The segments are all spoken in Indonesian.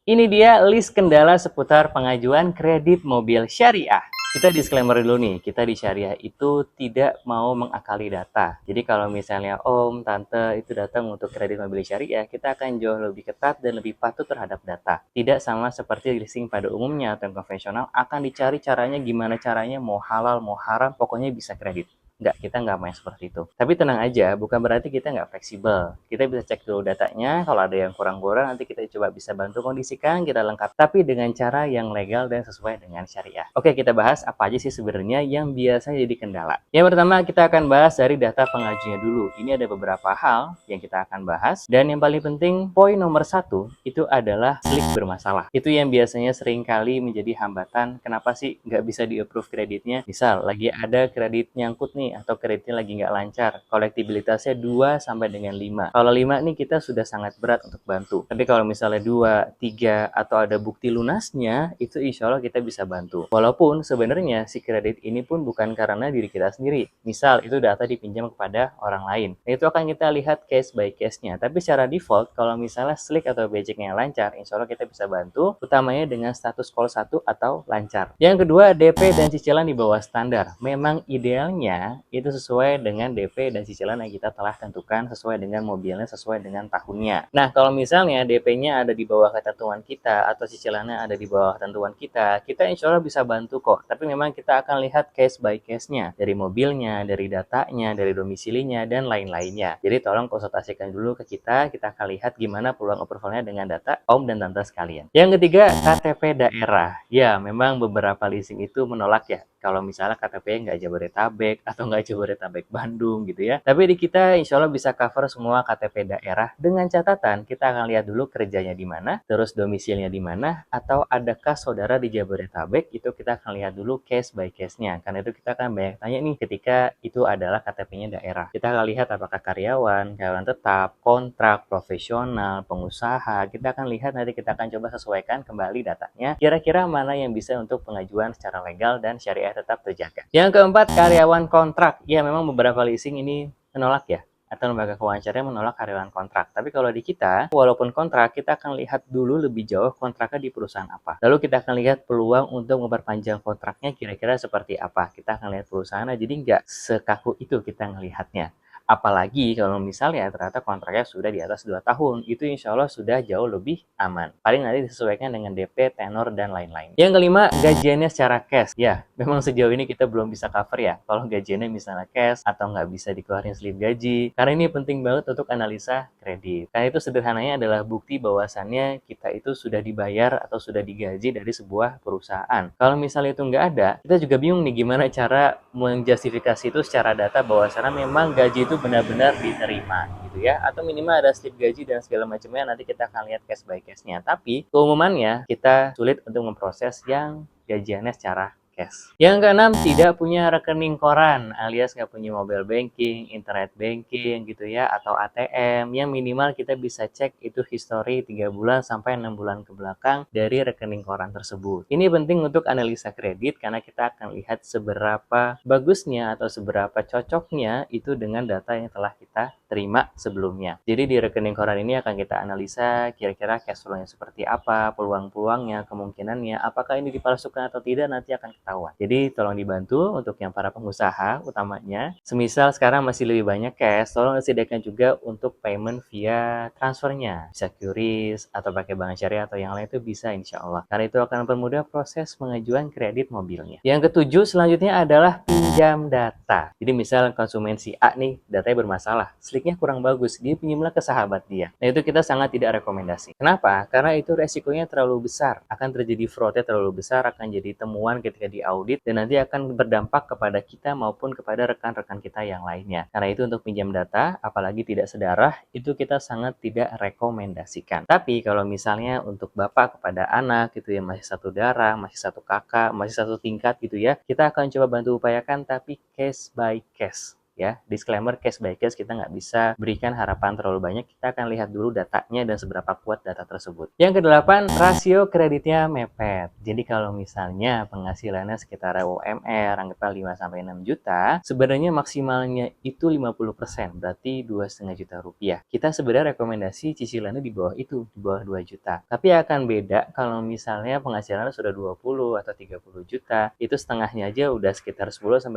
Ini dia list kendala seputar pengajuan kredit mobil syariah. Kita disclaimer dulu nih, kita di syariah itu tidak mau mengakali data. Jadi kalau misalnya om, tante itu datang untuk kredit mobil syariah, kita akan jauh lebih ketat dan lebih patuh terhadap data. Tidak sama seperti leasing pada umumnya atau yang konvensional, akan dicari caranya gimana caranya, mau halal, mau haram, pokoknya bisa kredit. Enggak, kita nggak main seperti itu. Tapi tenang aja, bukan berarti kita nggak fleksibel. Kita bisa cek dulu datanya, kalau ada yang kurang-kurang nanti kita coba bisa bantu kondisikan, kita lengkap. Tapi dengan cara yang legal dan sesuai dengan syariah. Oke, kita bahas apa aja sih sebenarnya yang biasanya jadi kendala. Yang pertama, kita akan bahas dari data pengajunya dulu. Ini ada beberapa hal yang kita akan bahas. Dan yang paling penting, poin nomor satu, itu adalah slik bermasalah. Itu yang biasanya sering kali menjadi hambatan. Kenapa sih nggak bisa di-approve kreditnya? Misal, lagi ada kredit nyangkut nih, atau kreditnya lagi nggak lancar, kolektibilitasnya 2 sampai dengan 5. Kalau 5 nih kita sudah sangat berat untuk bantu. Tapi kalau misalnya 2, 3 atau ada bukti lunasnya, itu insya Allah kita bisa bantu. Walaupun sebenarnya si kredit ini pun bukan karena diri kita sendiri. Misal itu data dipinjam kepada orang lain. Nah, itu akan kita lihat case by case-nya. Tapi secara default kalau misalnya slik atau BJK-nya lancar, insya Allah kita bisa bantu, utamanya dengan status call 1 atau lancar. Yang kedua, DP dan cicilan di bawah standar. Memang idealnya itu sesuai dengan DP dan cicilan yang kita telah tentukan, sesuai dengan mobilnya, sesuai dengan tahunnya. Nah, kalau misalnya DP-nya ada di bawah ketentuan kita atau cicilannya ada di bawah ketentuan kita insya Allah bisa bantu kok. Tapi memang kita akan lihat case by case-nya, dari mobilnya, dari datanya, dari domisilinya, dan lain-lainnya. Jadi tolong konsultasikan dulu ke kita akan lihat gimana peluang approval-nya dengan data om dan tante sekalian. Yang ketiga, KTP daerah. Ya, memang beberapa leasing itu menolak ya, kalau misalnya KTP-nya nggak Jabodetabek atau nggak Jabodetabek Bandung gitu ya. Tapi di kita insya Allah bisa cover semua KTP daerah dengan catatan kita akan lihat dulu kerjanya di mana, terus domisilnya di mana, atau adakah saudara di Jabodetabek, itu kita akan lihat dulu case by case-nya. Karena itu kita akan banyak tanya nih ketika itu adalah KTP-nya daerah. Kita akan lihat apakah karyawan tetap, kontrak, profesional, pengusaha. Kita akan lihat nanti kita akan coba sesuaikan kembali datanya. Kira-kira mana yang bisa untuk pengajuan secara legal dan syariah tetap terjaga. Yang keempat, karyawan kontrak. Ya, memang beberapa leasing ini menolak ya, atau lembaga keuangan syariah menolak karyawan kontrak. Tapi kalau di kita, walaupun kontrak, kita akan lihat dulu lebih jauh kontraknya di perusahaan apa. Lalu kita akan lihat peluang untuk memperpanjang kontraknya kira-kira seperti apa. Kita akan lihat perusahaannya, jadi nggak sekaku itu kita ngelihatnya. Apalagi kalau misalnya ternyata kontraknya sudah di atas 2 tahun, itu insya Allah sudah jauh lebih aman. Paling nanti disesuaikan dengan DP, tenor, dan lain-lain. Yang kelima, gajiannya secara cash. Ya, memang sejauh ini kita belum bisa cover ya, kalau gajiannya misalnya cash atau nggak bisa dikeluarin slip gaji. Karena ini penting banget untuk analisa kredit. Karena itu sederhananya adalah bukti bahwasannya kita itu sudah dibayar atau sudah digaji dari sebuah perusahaan. Kalau misalnya itu nggak ada, kita juga bingung nih gimana cara menjustifikasi itu secara data bahwasannya memang gaji itu benar-benar diterima gitu ya, atau minimal ada slip gaji dan segala macamnya, nanti kita akan lihat case by case-nya. Tapi keumumannya kita sulit untuk memproses yang gajiannya secara cash. Yang keenam, tidak punya rekening koran alias nggak punya mobile banking, internet banking gitu ya, atau ATM. Yang minimal kita bisa cek itu history 3 bulan sampai 6 bulan ke belakang dari rekening koran tersebut. Ini penting untuk analisa kredit karena kita akan lihat seberapa bagusnya atau seberapa cocoknya itu dengan data yang telah kita terima sebelumnya. Jadi di rekening koran ini akan kita analisa kira-kira cash flow-nya seperti apa, peluang-peluangnya, kemungkinannya, apakah ini dipalsukan atau tidak, nanti akan ketahuan. Jadi tolong dibantu untuk yang para pengusaha utamanya. Semisal sekarang masih lebih banyak cash, tolong sediakan juga untuk payment via transfernya. Bisa QRIS atau pakai bank syariah atau yang lain itu bisa insya Allah. Karena itu akan mempermudah proses pengajuan kredit mobilnya. Yang ketujuh selanjutnya adalah pinjam data. Jadi misal konsumen si A nih, datanya bermasalah, sliknya kurang bagus, dia pinjamlah ke sahabat dia. Nah itu kita sangat tidak rekomendasi. Kenapa? Karena itu resikonya terlalu besar, akan terjadi fraudnya terlalu besar, akan jadi temuan ketika diaudit, dan nanti akan berdampak kepada kita maupun kepada rekan-rekan kita yang lainnya. Karena itu untuk pinjam data, apalagi tidak sedarah, itu kita sangat tidak rekomendasikan. Tapi kalau misalnya untuk bapak kepada anak gitu ya, masih satu darah, masih satu kakak, masih satu tingkat gitu ya, kita akan coba bantu upayakan tapi case by case ya. Disclaimer case by case, kita nggak bisa berikan harapan terlalu banyak, kita akan lihat dulu datanya dan seberapa kuat data tersebut. Yang kedelapan, rasio kreditnya mepet. Jadi kalau misalnya penghasilannya sekitar UMR, anggaplah 5-6 juta, sebenarnya maksimalnya itu 50%, berarti 2,5 juta rupiah. Kita sebenarnya rekomendasi cicilannya di bawah itu, di bawah 2 juta. Tapi akan beda kalau misalnya penghasilannya sudah 20 atau 30 juta, itu setengahnya aja udah sekitar 10-15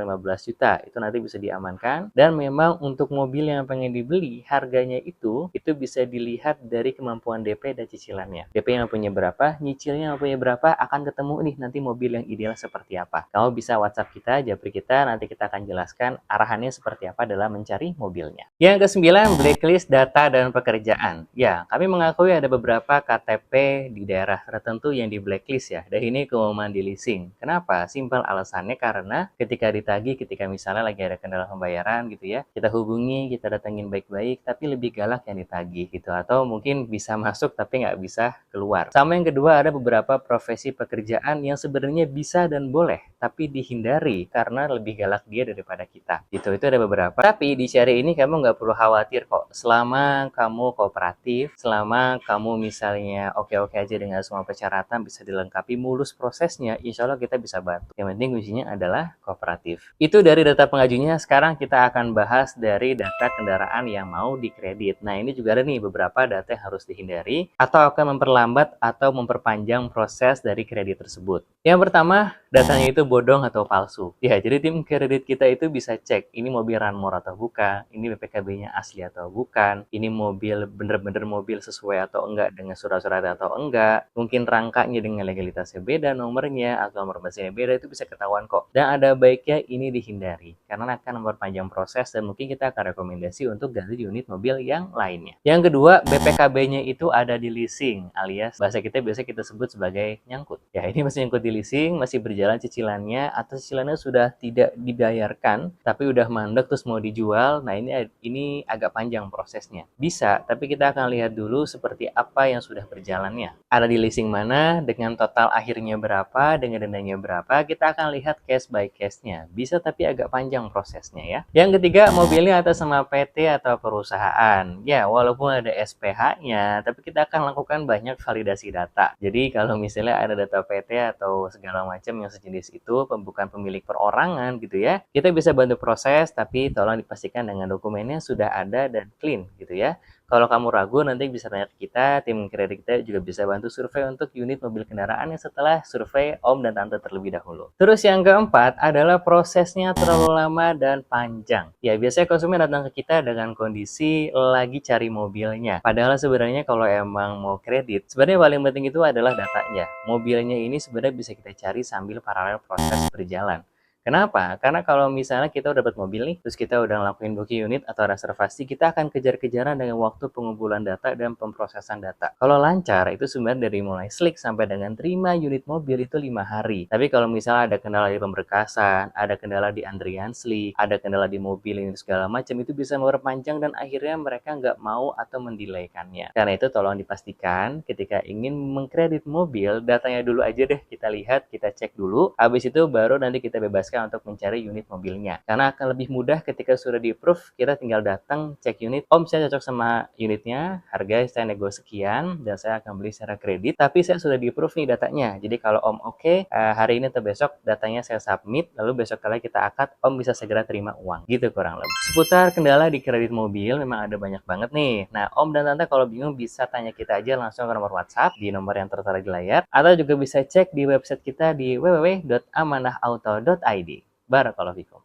juta. Itu nanti bisa diamankan. Dan memang untuk mobil yang pengen dibeli, harganya itu bisa dilihat dari kemampuan DP dan cicilannya. DP yang punya berapa, nyicilnya yang punya berapa, akan ketemu nih nanti mobil yang ideal seperti apa. Kamu bisa WhatsApp kita, japri kita, nanti kita akan jelaskan arahannya seperti apa dalam mencari mobilnya. Yang kesembilan, blacklist data dan pekerjaan. Ya, kami mengakui ada beberapa KTP di daerah tertentu yang di blacklist ya. Dan ini keumuman di leasing. Kenapa? Simpel alasannya karena ketika ditagih, ketika misalnya lagi ada kendala pembayaran gitu ya, kita hubungi, kita datengin baik-baik, tapi lebih galak yang ditagih gitu. Atau mungkin bisa masuk tapi nggak bisa keluar. Sama yang kedua, ada beberapa profesi pekerjaan yang sebenarnya bisa dan boleh, tapi dihindari karena lebih galak dia daripada kita. Itu ada beberapa. Tapi di Syariah ini kamu nggak perlu khawatir kok. Selama kamu kooperatif, selama kamu misalnya oke-oke aja dengan semua persyaratan, bisa dilengkapi mulus prosesnya, insya Allah kita bisa bantu. Yang penting kuncinya adalah kooperatif. Itu dari data pengajunya. Sekarang kita akan bahas dari data kendaraan yang mau dikredit. Nah, ini juga ada nih beberapa data yang harus dihindari atau akan memperlambat atau memperpanjang proses dari kredit tersebut. Yang pertama, datanya itu bodong atau palsu. Ya, jadi tim kredit kita itu bisa cek ini mobil ranmor atau bukan, ini BPKB-nya asli atau bukan, ini mobil bener-bener mobil sesuai atau enggak dengan surat-surat atau enggak, mungkin rangkanya dengan legalitasnya beda, nomornya atau nomor mesinnya beda, itu bisa ketahuan kok. Dan ada baiknya ini dihindari karena akan memperpanjang proses dan mungkin kita akan rekomendasi untuk ganti unit mobil yang lainnya. Yang kedua, BPKB-nya itu ada di leasing, alias bahasa kita biasa kita sebut sebagai nyangkut. Ya, ini masih nyangkut di leasing, masih berjalan cicilannya atau cicilannya sudah tidak dibayarkan tapi udah mandek terus mau dijual. Nah, ini agak panjang prosesnya. Bisa, tapi kita akan lihat dulu seperti apa yang sudah berjalannya. Ada di leasing mana, dengan total akhirnya berapa, dengan dendanya berapa, kita akan lihat case by case-nya. Bisa tapi agak panjang prosesnya ya. Yang ketiga, mobilnya atas nama PT atau perusahaan. Ya, walaupun ada SPH-nya, tapi kita akan lakukan banyak validasi data. Jadi kalau misalnya ada data PT atau segala macam yang sejenis itu, bukan pemilik perorangan gitu ya, kita bisa bantu proses, tapi tolong dipastikan dengan dokumennya sudah ada dan clean gitu ya. Kalau kamu ragu, nanti bisa tanya ke kita, tim kredit kita juga bisa bantu survei untuk unit mobil kendaraan yang setelah survei om dan tante terlebih dahulu. Terus yang keempat adalah prosesnya terlalu lama dan panjang. Ya, biasanya konsumen datang ke kita dengan kondisi lagi cari mobilnya. Padahal sebenarnya kalau emang mau kredit, sebenarnya paling penting itu adalah datanya. Mobilnya ini sebenarnya bisa kita cari sambil paralel proses berjalan. Kenapa? Karena kalau misalnya kita udah dapat mobil nih, terus kita udah ngelakuin booking unit atau reservasi, kita akan kejar-kejaran dengan waktu pengumpulan data dan pemrosesan data. Kalau lancar, itu sebenarnya dari mulai slik sampai dengan terima unit mobil itu 5 hari. Tapi kalau misalnya ada kendala di pemberkasan, ada kendala di antrian slik, ada kendala di mobil ini segala macam, itu bisa memperpanjang dan akhirnya mereka nggak mau atau mendelaykannya. Karena itu tolong dipastikan ketika ingin mengkredit mobil, datanya dulu aja deh kita lihat, kita cek dulu. Habis itu baru nanti kita bebaskan untuk mencari unit mobilnya. Karena akan lebih mudah ketika sudah di-approve, kita tinggal datang cek unit. Om, saya cocok sama unitnya, harga saya nego sekian, dan saya akan beli secara kredit, tapi saya sudah di-approve nih datanya. Jadi kalau Om oke, hari ini atau besok datanya saya submit, lalu besok kali kita akad, Om bisa segera terima uang. Gitu kurang lebih. Seputar kendala di kredit mobil, memang ada banyak banget nih. Nah, Om dan Tante kalau bingung bisa tanya kita aja langsung ke nomor WhatsApp, di nomor yang tertera di layar, atau juga bisa cek di website kita di www.amanahauto.id. Barakallahu fikum.